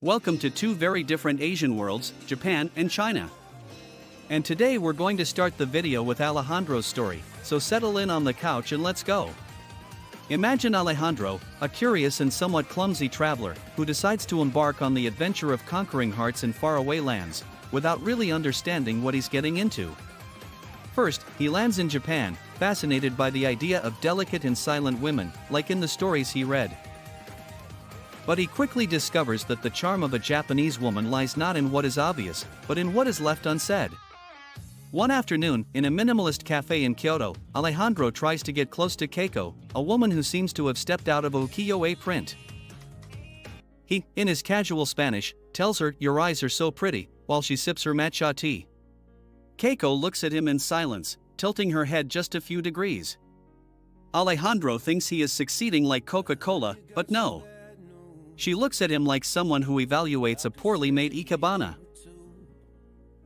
Welcome to two very different Asian worlds, Japan and China. And today we're going to start the video with Alejandro's story, so settle in on the couch and let's go. Imagine Alejandro, a curious and somewhat clumsy traveler, who decides to embark on the adventure of conquering hearts in faraway lands, without really understanding what he's getting into. First, he lands in Japan, fascinated by the idea of delicate and silent women, like in the stories he read. But he quickly discovers that the charm of a Japanese woman lies not in what is obvious, but in what is left unsaid. One afternoon, in a minimalist cafe in Kyoto, Alejandro tries to get close to Keiko, a woman who seems to have stepped out of a ukiyo-e print. He, in his casual Spanish, tells her, "Your eyes are so pretty," while she sips her matcha tea. Keiko looks at him in silence, tilting her head just a few degrees. Alejandro thinks he is succeeding like Coca-Cola, but no. She looks at him like someone who evaluates a poorly made ikebana.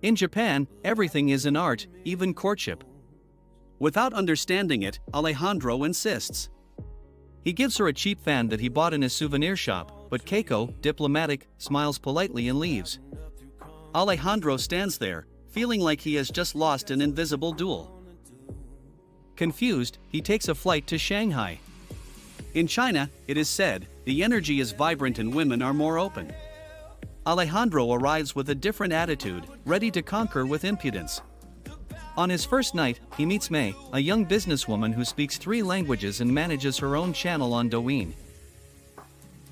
In Japan, everything is an art, even courtship. Without understanding it, Alejandro insists. He gives her a cheap fan that he bought in a souvenir shop, but Keiko, diplomatic, smiles politely and leaves. Alejandro stands there, feeling like he has just lost an invisible duel. Confused, he takes a flight to Shanghai. In China, it is said, the energy is vibrant and women are more open. Alejandro arrives with a different attitude, ready to conquer with impudence. On his first night, he meets May, a young businesswoman who speaks 3 languages and manages her own channel on Douyin.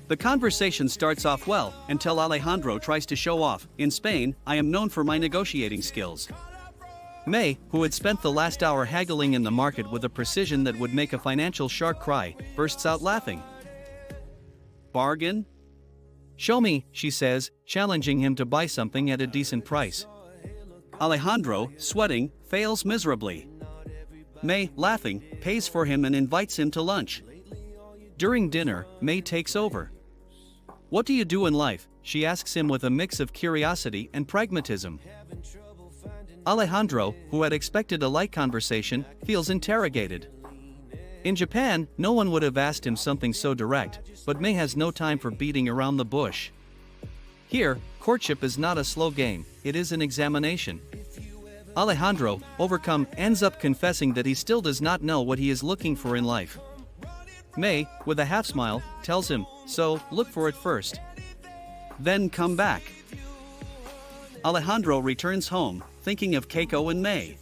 The conversation starts off well, until Alejandro tries to show off. "In Spain, I am known for my negotiating skills." May, who had spent the last hour haggling in the market with a precision that would make a financial shark cry, bursts out laughing. "Bargain? Show me," she says, challenging him to buy something at a decent price. Alejandro, sweating, fails miserably. May, laughing, pays for him and invites him to lunch. During dinner, May takes over. "What do you do in life?" she asks him with a mix of curiosity and pragmatism. Alejandro, who had expected a light conversation, feels interrogated. In Japan, no one would have asked him something so direct, but May has no time for beating around the bush. Here, courtship is not a slow game, it is an examination. Alejandro, overcome, ends up confessing that he still does not know what he is looking for in life. May, with a half smile, tells him, "So, look for it first. Then come back." Alejandro returns home, thinking of Keiko and May.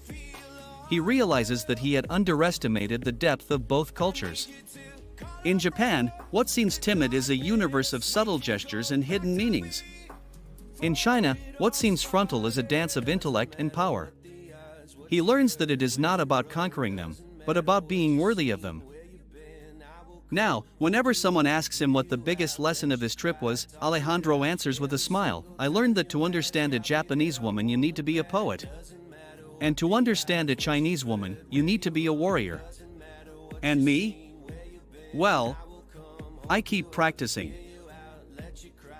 He realizes that he had underestimated the depth of both cultures. In Japan, what seems timid is a universe of subtle gestures and hidden meanings. In China, what seems frontal is a dance of intellect and power. He learns that it is not about conquering them, but about being worthy of them. Now, whenever someone asks him what the biggest lesson of his trip was, Alejandro answers with a smile, "I learned that to understand a Japanese woman you need to be a poet. And to understand a Chinese woman, you need to be a warrior. And me? Well, I keep practicing."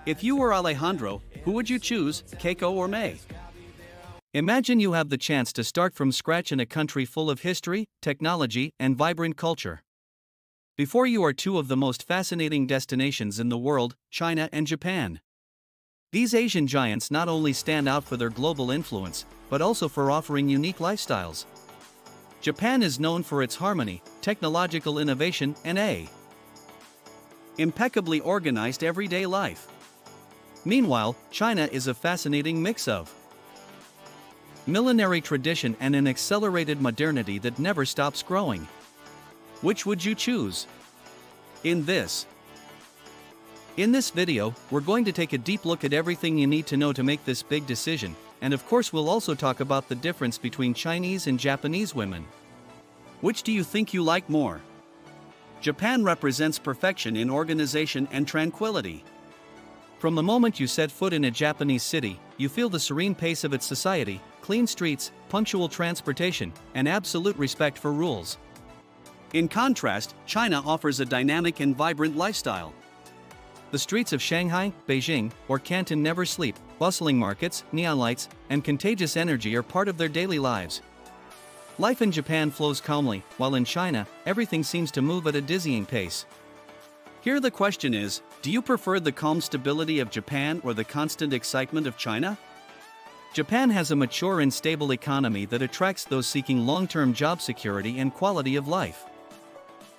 If you were Alejandro, who would you choose, Keiko or May? Imagine you have the chance to start from scratch in a country full of history, technology, and vibrant culture. Before you are 2 of the most fascinating destinations in the world, China and Japan. These Asian giants not only stand out for their global influence, but also for offering unique lifestyles. Japan is known for its harmony, technological innovation, and impeccably organized everyday life. Meanwhile, China is a fascinating mix of millenary tradition and an accelerated modernity that never stops growing. Which would you choose? In this video, we're going to take a deep look at everything you need to know to make this big decision, and of course we'll also talk about the difference between Chinese and Japanese women. Which do you think you like more? Japan represents perfection in organization and tranquility. From the moment you set foot in a Japanese city, you feel the serene pace of its society, clean streets, punctual transportation, and absolute respect for rules. In contrast, China offers a dynamic and vibrant lifestyle. The streets of Shanghai, Beijing, or Canton never sleep. Bustling markets, neon lights, and contagious energy are part of their daily lives. Life in Japan flows calmly, while in China, everything seems to move at a dizzying pace. Here the question is, do you prefer the calm stability of Japan or the constant excitement of China? Japan has a mature and stable economy that attracts those seeking long-term job security and quality of life.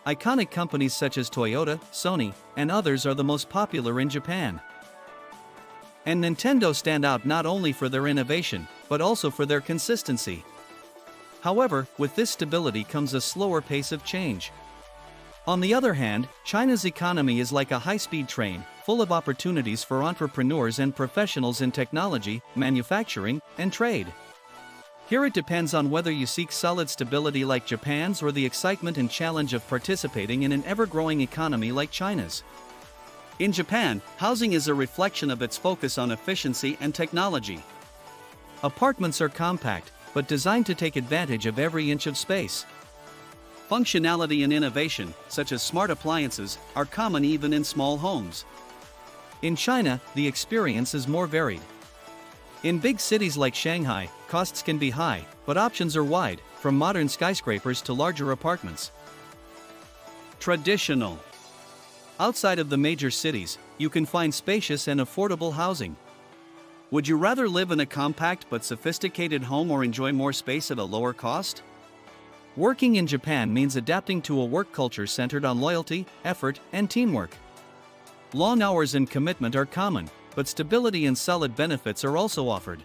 Iconic companies such as Toyota, Sony, and others are the most popular in Japan. And Nintendo stand out not only for their innovation, but also for their consistency. However, with this stability comes a slower pace of change. On the other hand, China's economy is like a high-speed train, full of opportunities for entrepreneurs and professionals in technology, manufacturing, and trade. Here it depends on whether you seek solid stability like Japan's or the excitement and challenge of participating in an ever-growing economy like China's. In Japan, housing is a reflection of its focus on efficiency and technology. Apartments are compact, but designed to take advantage of every inch of space. Functionality and innovation, such as smart appliances, are common even in small homes. In China, the experience is more varied. In big cities like Shanghai, costs can be high, but options are wide, from modern skyscrapers to larger apartments. Traditional. Outside of the major cities, you can find spacious and affordable housing. Would you rather live in a compact but sophisticated home or enjoy more space at a lower cost? Working in Japan means adapting to a work culture centered on loyalty, effort, and teamwork. Long hours and commitment are common, but stability and solid benefits are also offered.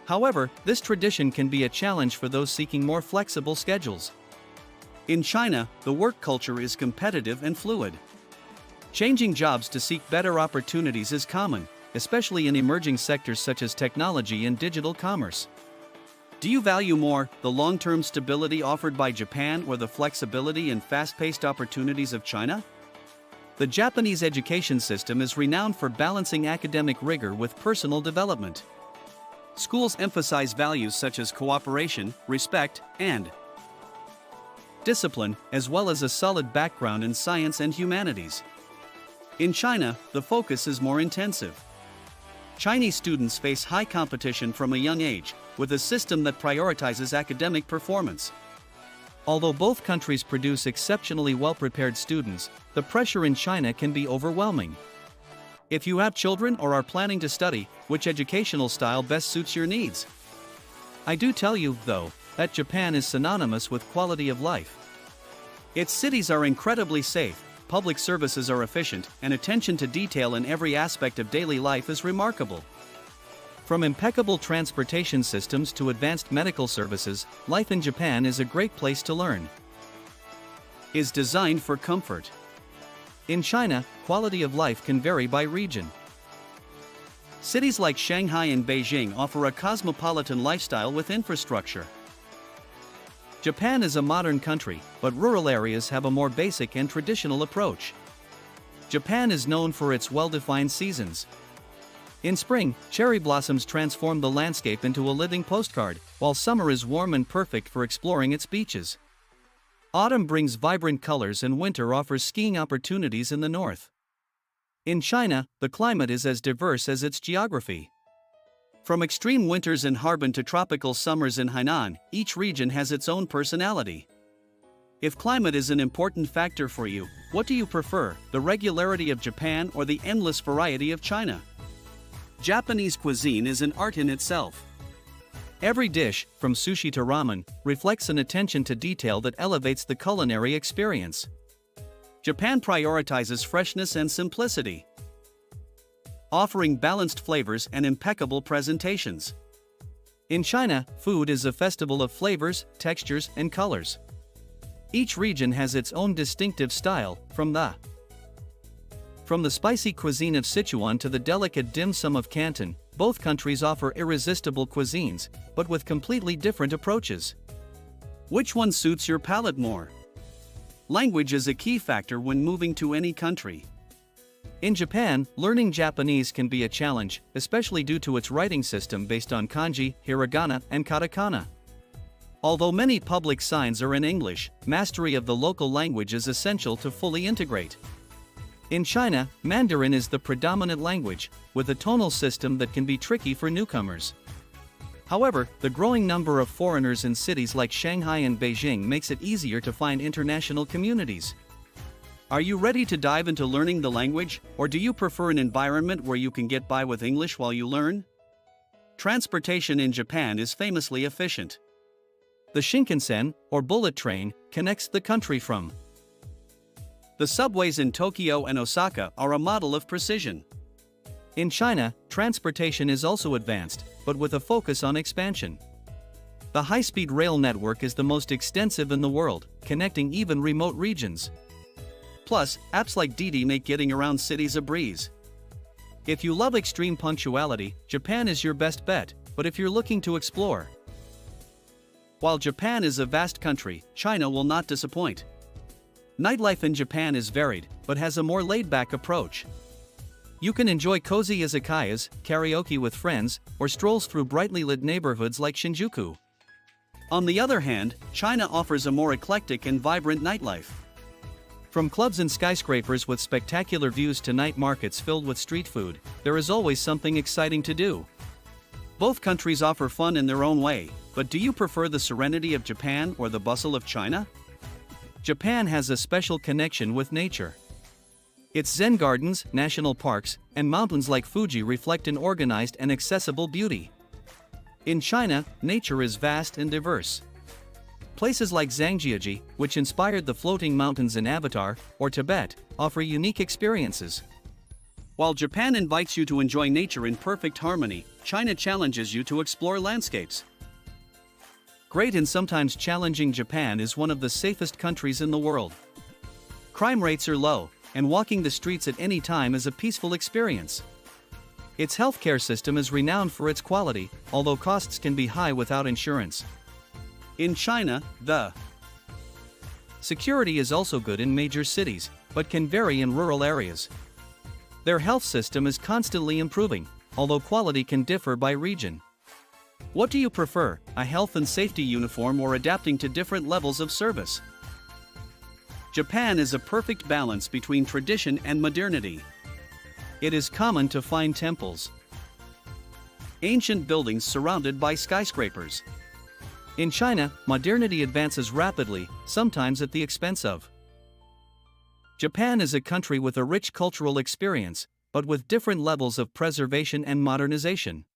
However, this tradition can be a challenge for those seeking more flexible schedules. In China, the work culture is competitive and fluid. Changing jobs to seek better opportunities is common, especially in emerging sectors such as technology and digital commerce. Do you value more the long-term stability offered by Japan or the flexibility and fast-paced opportunities of China? The Japanese education system is renowned for balancing academic rigor with personal development. Schools emphasize values such as cooperation, respect, and discipline, as well as a solid background in science and humanities. In China, the focus is more intensive. Chinese students face high competition from a young age, with a system that prioritizes academic performance. Although both countries produce exceptionally well-prepared students, the pressure in China can be overwhelming. If you have children or are planning to study, which educational style best suits your needs? I do tell you, though, that Japan is synonymous with quality of life. Its cities are incredibly safe, public services are efficient, and attention to detail in every aspect of daily life is remarkable. From impeccable transportation systems to advanced medical services, life in Japan is a great place to learn. Is designed for comfort. In China, quality of life can vary by region. Cities like Shanghai and Beijing offer a cosmopolitan lifestyle with infrastructure. Japan is a modern country, but rural areas have a more basic and traditional approach. Japan is known for its well-defined seasons. In spring, cherry blossoms transform the landscape into a living postcard, while summer is warm and perfect for exploring its beaches. Autumn brings vibrant colors and winter offers skiing opportunities in the north. In China, the climate is as diverse as its geography. From extreme winters in Harbin to tropical summers in Hainan, each region has its own personality. If climate is an important factor for you, what do you prefer, the regularity of Japan or the endless variety of China? Japanese cuisine is an art in itself. Every dish, from sushi to ramen, reflects an attention to detail that elevates the culinary experience. Japan prioritizes freshness and simplicity, offering balanced flavors and impeccable presentations. In China, food is a festival of flavors, textures, and colors. Each region has its own distinctive style, from the spicy cuisine of Sichuan to the delicate dim sum of Canton. Both countries offer irresistible cuisines, but with completely different approaches. Which one suits your palate more? Language is a key factor when moving to any country. In Japan, learning Japanese can be a challenge, especially due to its writing system based on kanji, hiragana, and katakana. Although many public signs are in English, mastery of the local language is essential to fully integrate. In China, Mandarin is the predominant language, with a tonal system that can be tricky for newcomers. However, the growing number of foreigners in cities like Shanghai and Beijing makes it easier to find international communities. Are you ready to dive into learning the language, or do you prefer an environment where you can get by with English while you learn? Transportation in Japan is famously efficient. The Shinkansen, or bullet train, connects the country from. The subways in Tokyo and Osaka are a model of precision. In China, transportation is also advanced, but with a focus on expansion. The high-speed rail network is the most extensive in the world, connecting even remote regions. Plus, apps like Didi make getting around cities a breeze. If you love extreme punctuality, Japan is your best bet, but if you're looking to explore. While Japan is a vast country, China will not disappoint. Nightlife in Japan is varied, but has a more laid-back approach. You can enjoy cozy izakayas, karaoke with friends, or strolls through brightly lit neighborhoods like Shinjuku. On the other hand, China offers a more eclectic and vibrant nightlife. From clubs and skyscrapers with spectacular views to night markets filled with street food, there is always something exciting to do. Both countries offer fun in their own way, but do you prefer the serenity of Japan or the bustle of China? Japan has a special connection with nature. Its zen gardens, national parks, and mountains like Fuji reflect an organized and accessible beauty. In China, nature is vast and diverse. Places like Zhangjiajie, which inspired the floating mountains in Avatar, or Tibet, offer unique experiences. While Japan invites you to enjoy nature in perfect harmony, China challenges you to explore landscapes. Great and sometimes challenging, Japan is one of the safest countries in the world. Crime rates are low, and walking the streets at any time is a peaceful experience. Its healthcare system is renowned for its quality, although costs can be high without insurance. In China, the security is also good in major cities, but can vary in rural areas. Their health system is constantly improving, although quality can differ by region. What do you prefer, a health and safety uniform or adapting to different levels of service? Japan is a perfect balance between tradition and modernity. It is common to find temples, ancient buildings surrounded by skyscrapers. In China, modernity advances rapidly, sometimes at the expense of. Japan is a country with a rich cultural experience, but with different levels of preservation and modernization.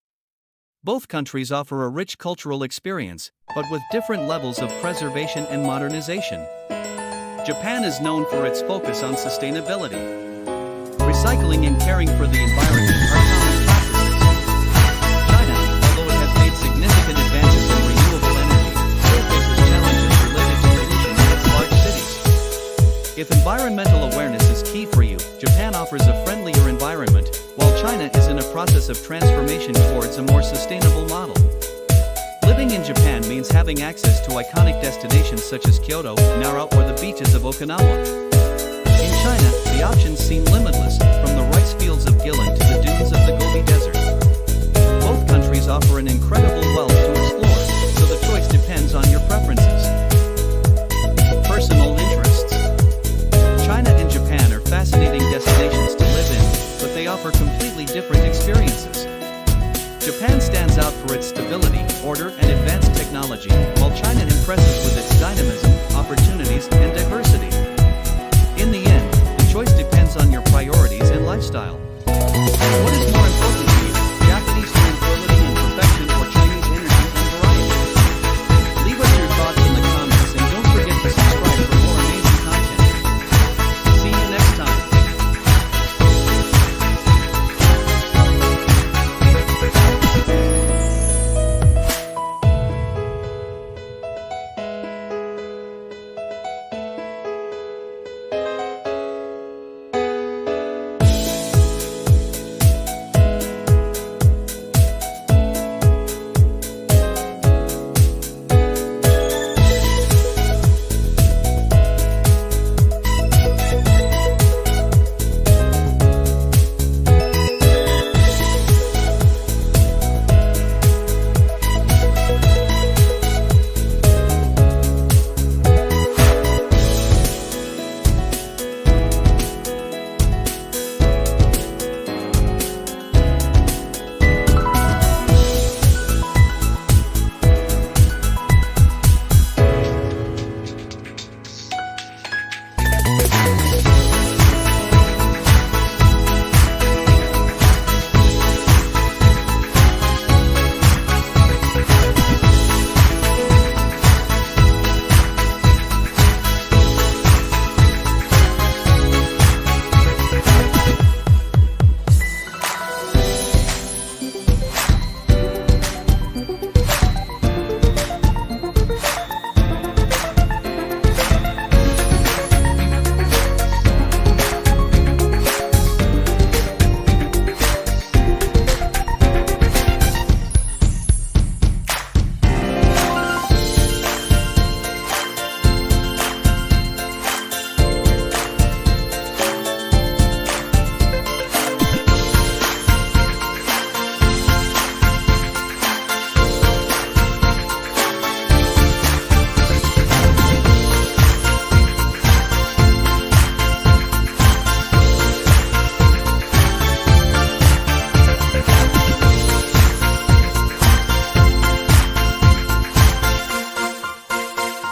Both countries offer a rich cultural experience, but with different levels of preservation and modernization. Japan is known for its focus on sustainability. Recycling and caring for the environment are common practices. China, although it has made significant advances in renewable energy, still faces challenges related to pollution in its large cities. If environmental awareness is key for you, Japan offers a friendlier environment, while China is in a process of transformation towards a more sustainable model. Living in Japan means having access to iconic destinations such as Kyoto, Nara, or the beaches of Okinawa. In China, the options seem limitless, from the rice fields of Guilin to the dunes of the Gobi Desert. Both countries offer an incredible wealth to explore, so the choice depends on your preferences. Personal interests. China and Japan are fascinating destinations to live in, but they offer completely different experiences. Japan stands out for its stability, order, and advanced technology, while China impresses with its dynamism, opportunities, and diversity. In the end, the choice depends on your priorities and lifestyle. What is more